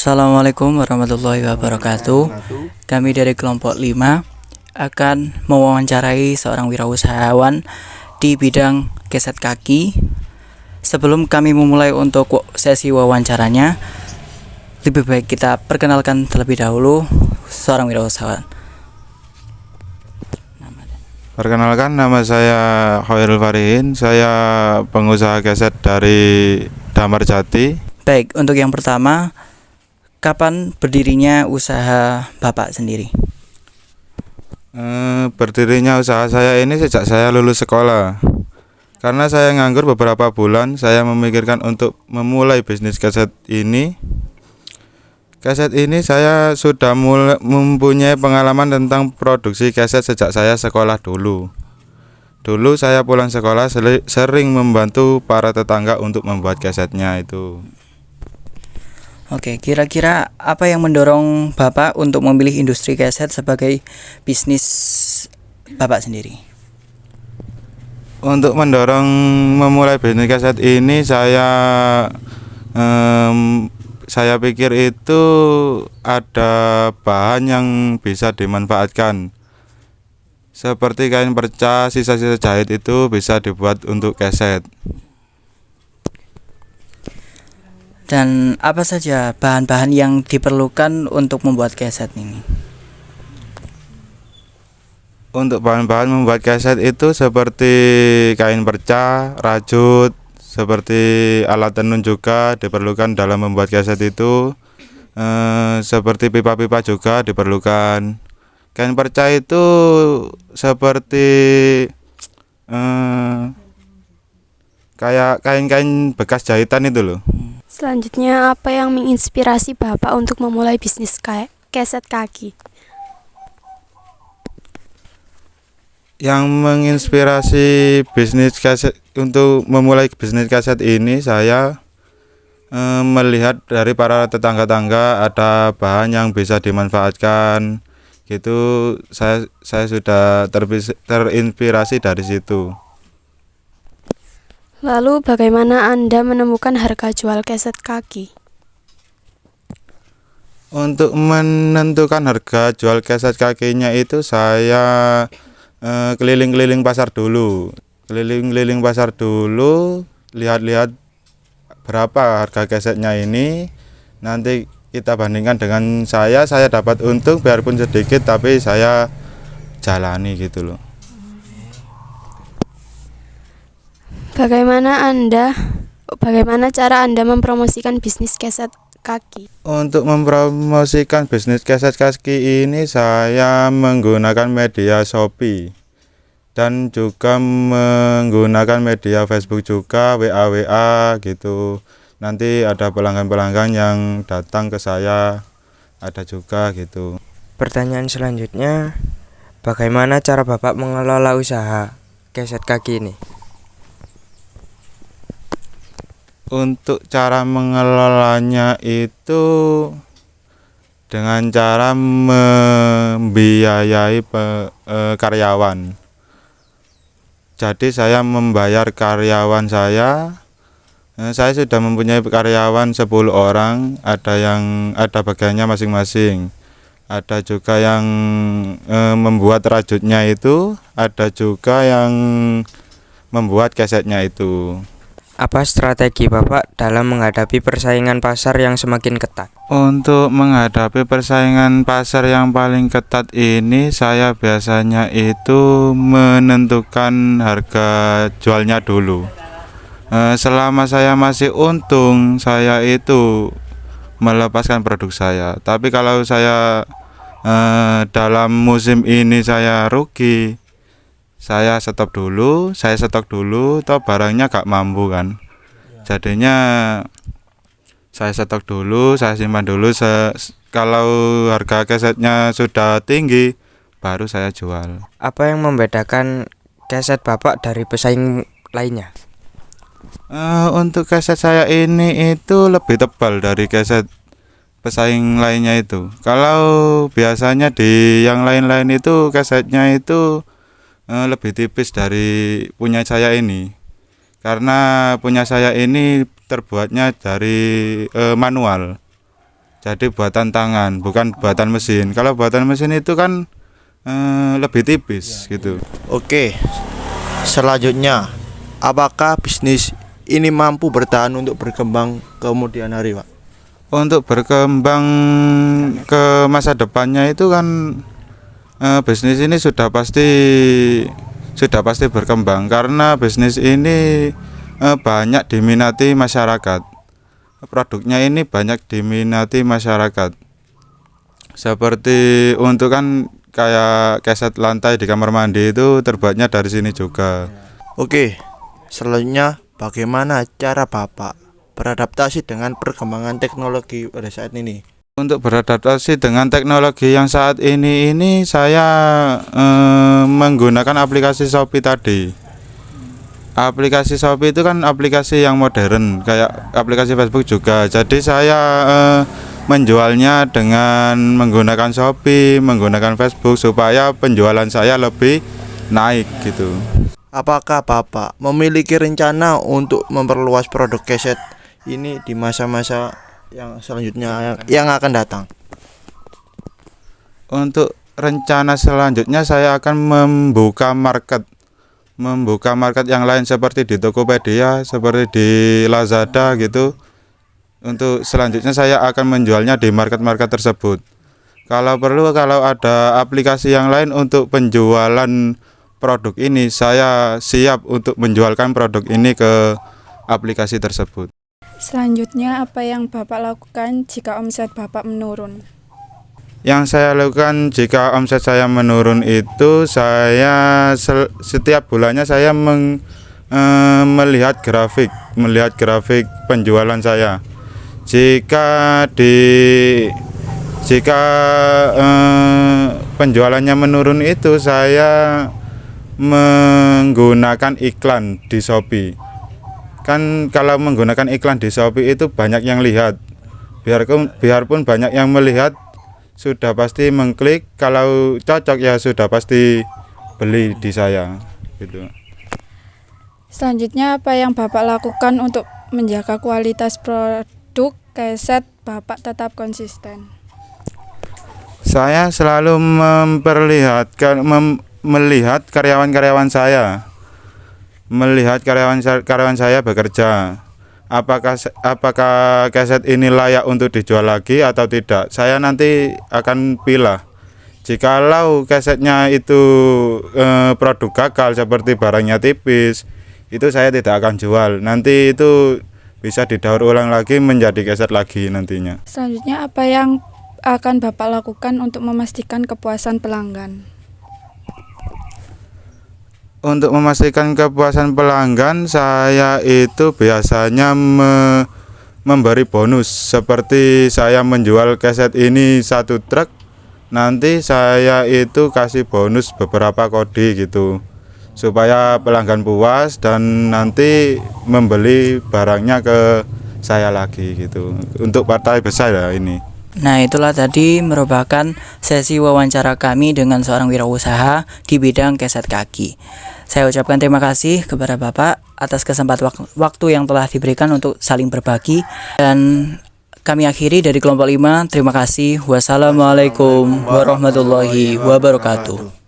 Assalamualaikum warahmatullahi wabarakatuh. Kami dari kelompok 5 akan mewawancarai seorang wirausahawan di bidang keset kaki. Sebelum kami memulai untuk sesi wawancaranya, lebih baik kita perkenalkan terlebih dahulu seorang wirausahawan. Perkenalkan, nama saya Khairul Farihin. Saya pengusaha keset dari Damar Jati. Baik, untuk yang pertama, kapan berdirinya usaha Bapak sendiri? Berdirinya usaha saya ini sejak saya lulus sekolah. Karena saya nganggur beberapa bulan, saya memikirkan untuk memulai bisnis keset ini. Keset ini saya sudah mempunyai pengalaman tentang produksi keset sejak saya sekolah dulu. Dulu saya pulang sekolah sering membantu para tetangga untuk membuat kesetnya itu. Oke, kira-kira apa yang mendorong Bapak untuk memilih industri keset sebagai bisnis Bapak sendiri? Untuk mendorong memulai bisnis keset ini, saya pikir itu ada bahan yang bisa dimanfaatkan. Seperti kain perca, sisa-sisa jahit itu bisa dibuat untuk keset. Dan apa saja bahan-bahan yang diperlukan untuk membuat keset ini? Untuk bahan-bahan membuat keset itu seperti kain perca, rajut, seperti alat tenun juga diperlukan dalam membuat keset itu. Seperti pipa-pipa juga diperlukan. Kain perca itu seperti kayak kain-kain bekas jahitan itu loh. Selanjutnya, apa yang menginspirasi Bapak untuk memulai bisnis keset kaki? Yang menginspirasi bisnis keset untuk memulai bisnis keset ini, saya melihat dari para tetangga-tangga ada bahan yang bisa dimanfaatkan. Gitu, saya sudah terinspirasi dari situ. Lalu bagaimana Anda menemukan harga jual keset kaki? Untuk menentukan harga jual keset kakinya itu saya keliling-keliling pasar dulu. Keliling-keliling pasar dulu, lihat-lihat berapa harga kesetnya ini. Nanti kita bandingkan dengan saya dapat untung biarpun sedikit, tapi saya jalani gitu loh. Bagaimana cara Anda mempromosikan bisnis keset kaki? Untuk mempromosikan bisnis keset kaki ini, saya menggunakan media Shopee dan juga menggunakan media Facebook juga, WA gitu. Nanti ada pelanggan-pelanggan yang datang ke saya, ada juga gitu. Pertanyaan selanjutnya, bagaimana cara Bapak mengelola usaha keset kaki ini? Untuk cara mengelolanya itu dengan cara membiayai karyawan. Jadi saya membayar karyawan saya sudah mempunyai karyawan 10 orang, ada bagiannya masing-masing. Ada juga yang membuat rajutnya itu, ada juga yang membuat kesetnya itu. Apa strategi Bapak dalam menghadapi persaingan pasar yang semakin ketat? Untuk menghadapi persaingan pasar yang paling ketat ini, saya biasanya itu menentukan harga jualnya dulu. Selama saya masih untung, saya itu melepaskan produk saya. Tapi kalau saya dalam musim ini saya rugi, saya stok dulu, toh barangnya gak mampu kan. Jadinya saya stok dulu, saya simpan dulu. Kalau harga kesetnya sudah tinggi, baru saya jual. Apa yang membedakan keset Bapak dari pesaing lainnya? Untuk keset saya ini itu lebih tebal dari keset pesaing lainnya itu. Kalau biasanya di yang lain-lain itu kesetnya itu lebih tipis dari punya saya ini, karena punya saya ini terbuatnya dari manual. Jadi buatan tangan, bukan buatan mesin. Kalau buatan mesin itu kan lebih tipis gitu. Oke, selanjutnya, apakah bisnis ini mampu bertahan untuk berkembang kemudian hari, Pak? Untuk berkembang ke masa depannya itu kan bisnis ini sudah pasti berkembang karena bisnis ini banyak diminati masyarakat. Produknya ini banyak diminati masyarakat. Seperti untuk kan kayak keset lantai di kamar mandi itu terbuatnya dari sini juga. Oke, selanjutnya bagaimana cara Bapak beradaptasi dengan perkembangan teknologi pada saat ini? Untuk beradaptasi dengan teknologi yang saat ini saya menggunakan aplikasi Shopee tadi. Aplikasi Shopee itu kan aplikasi yang modern, kayak aplikasi Facebook juga. Jadi saya menjualnya dengan menggunakan Shopee, menggunakan Facebook supaya penjualan saya lebih naik gitu. Apakah Bapak memiliki rencana untuk memperluas produk keset ini di masa-masa yang selanjutnya yang akan datang? Untuk rencana selanjutnya saya akan membuka market yang lain seperti di Tokopedia, seperti di Lazada gitu. Untuk selanjutnya saya akan menjualnya di market-market tersebut. Kalau perlu, kalau ada aplikasi yang lain untuk penjualan produk ini, saya siap untuk menjualkan produk ini ke aplikasi tersebut. Selanjutnya, apa yang Bapak lakukan jika omset Bapak menurun? Yang saya lakukan jika omset saya menurun itu saya setiap bulannya saya melihat grafik penjualan saya. Jika penjualannya menurun itu saya menggunakan iklan di Shopee. Kan kalau menggunakan iklan di Shopee itu banyak yang lihat. Biarpun banyak yang melihat, sudah pasti mengklik, kalau cocok ya sudah pasti beli di saya gitu. Selanjutnya, apa yang Bapak lakukan untuk menjaga kualitas produk keset Bapak tetap konsisten? Saya selalu melihat karyawan saya bekerja. Apakah keset ini layak untuk dijual lagi atau tidak? Saya nanti akan pilih. Jikalau kesetnya itu produk gagal seperti barangnya tipis, itu saya tidak akan jual. Nanti itu bisa didaur ulang lagi menjadi keset lagi nantinya. Selanjutnya, apa yang akan Bapak lakukan untuk memastikan kepuasan pelanggan? Untuk memastikan kepuasan pelanggan, saya itu biasanya memberi bonus. Seperti saya menjual keset ini 1 truk, nanti saya itu kasih bonus beberapa kode gitu, supaya pelanggan puas dan nanti membeli barangnya ke saya lagi gitu. Untuk partai besar ya ini. Nah, itulah tadi merupakan sesi wawancara kami dengan seorang wirausaha di bidang keset kaki. Saya ucapkan terima kasih kepada Bapak atas kesempatan waktu yang telah diberikan untuk saling berbagi. Dan kami akhiri dari kelompok 5. Terima kasih. Wassalamualaikum warahmatullahi wabarakatuh.